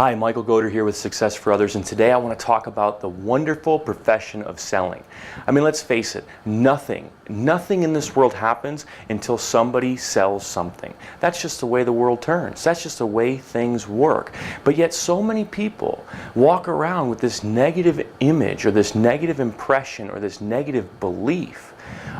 Hi, Michael Goder here with Success for Others, and today I want to talk about the wonderful profession of selling. I mean, let's face it, nothing in this world happens until somebody sells something. That's just the way the world turns. That's just the way things work. But yet so many people walk around with this negative image or this negative impression or this negative belief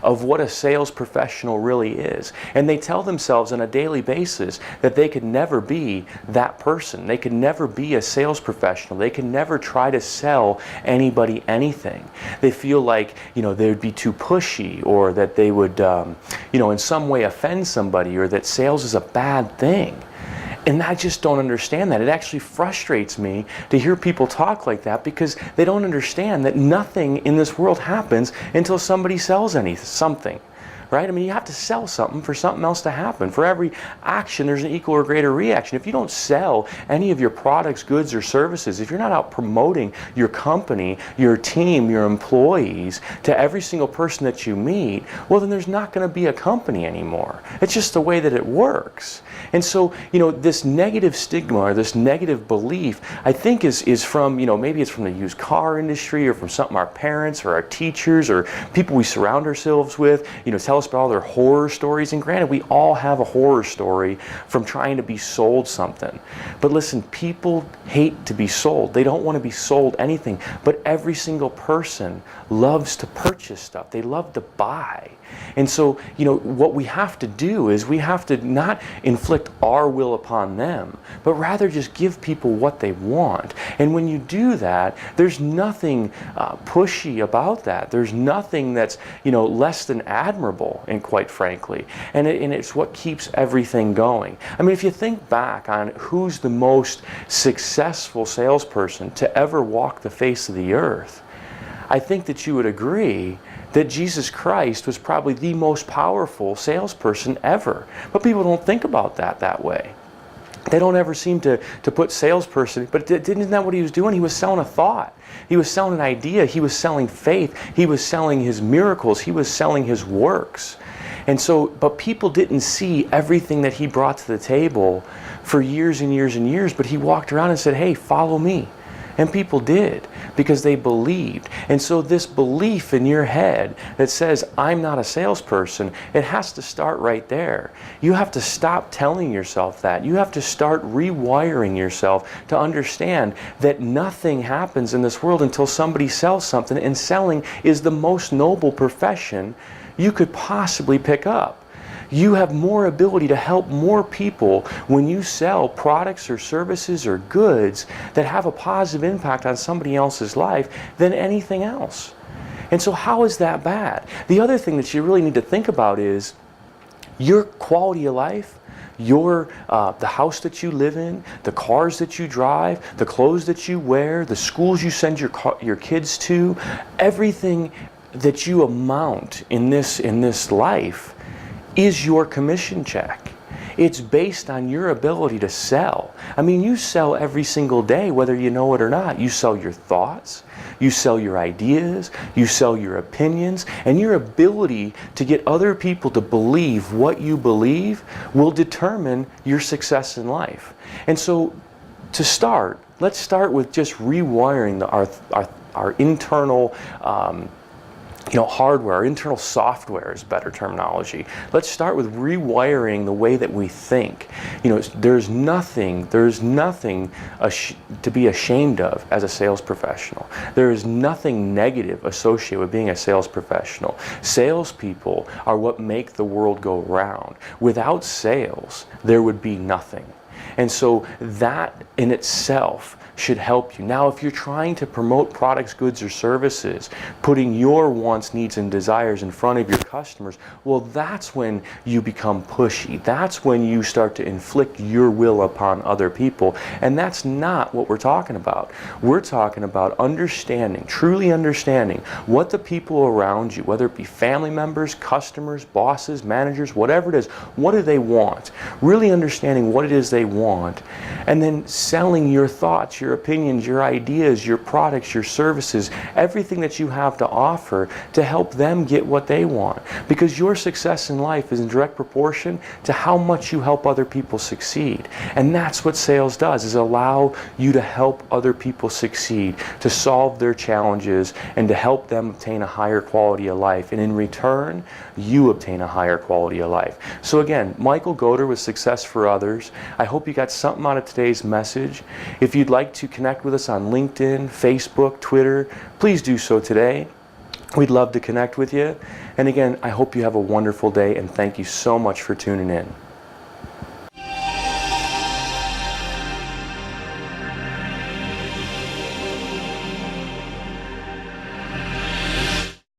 of what a sales professional really is. And they tell themselves on a daily basis that they could never be that person. They could never be a sales professional. They could never try to sell anybody anything. They feel like, they would be too pushy, or that they would, in some way offend somebody, or that sales is a bad thing. And I just don't understand that. It actually frustrates me to hear people talk like that, because they don't understand that nothing in this world happens until somebody sells something. Right? I mean, you have to sell something for something else to happen. For every action, there's an equal or greater reaction. If you don't sell any of your products, goods, or services, if you're not out promoting your company, your team, your employees to every single person that you meet, well, then there's not going to be a company anymore. It's just the way that it works. And so, this negative stigma or this negative belief, I think is from, maybe it's from the used car industry, or from something our parents or our teachers or people we surround ourselves with, tell us about all their horror stories. And granted, we all have a horror story from trying to be sold something. But listen, people hate to be sold. They don't want to be sold anything. But every single person loves to purchase stuff. They love to buy. And so, what we have to do is we have to not inflict our will upon them, but rather just give people what they want. And when you do that, there's nothing pushy about that. There's nothing that's, less than admirable, and quite frankly. And it's what keeps everything going. I mean, if you think back on who's the most successful salesperson to ever walk the face of the earth, I think that you would agree that Jesus Christ was probably the most powerful salesperson ever. But people don't think about that way. They don't ever seem to put salesperson, but isn't that what he was doing? He was selling a thought. He was selling an idea. He was selling faith. He was selling his miracles. He was selling his works. And so, but people didn't see everything that he brought to the table for years and years and years, but he walked around and said, hey, follow me. And people did, because they believed. And so this belief in your head that says, I'm not a salesperson, it has to start right there. You have to stop telling yourself that. You have to start rewiring yourself to understand that nothing happens in this world until somebody sells something, and selling is the most noble profession you could possibly pick up. You have more ability to help more people when you sell products or services or goods that have a positive impact on somebody else's life than anything else. And so how is that bad? The other thing that you really need to think about is your quality of life, the house that you live in, the cars that you drive, the clothes that you wear, the schools you send your kids to, everything that you amount in this life is your commission check. It's based on your ability to sell. I mean, you sell every single day, whether you know it or not. You sell your thoughts, you sell your ideas, you sell your opinions, and your ability to get other people to believe what you believe will determine your success in life. And so, to start, let's start with just rewiring our internal hardware, our internal software is better terminology. Let's start with rewiring the way that we think. There's nothing to be ashamed of as a sales professional. There is nothing negative associated with being a sales professional. Salespeople are what make the world go round. Without sales, there would be nothing. And so that in itself should help you. Now, if you're trying to promote products, goods, or services, putting your wants, needs, and desires in front of your customers, well, that's when you become pushy. That's when you start to inflict your will upon other people. And that's not what we're talking about. We're talking about understanding, truly understanding what the people around you, whether it be family members, customers, bosses, managers, whatever it is, what do they want? Really understanding what it is they want, and then selling your thoughts, your opinions, your ideas, your products, your services, everything that you have to offer to help them get what they want. Because your success in life is in direct proportion to how much you help other people succeed. And that's what sales does, is allow you to help other people succeed, to solve their challenges, and to help them obtain a higher quality of life. And in return, you obtain a higher quality of life. So again, Michael Goder with Success for Others. I hope you got something out of today's message. If you'd like to connect with us on LinkedIn, Facebook, Twitter, please do so today. We'd love to connect with you. And again, I hope you have a wonderful day, and thank you so much for tuning in.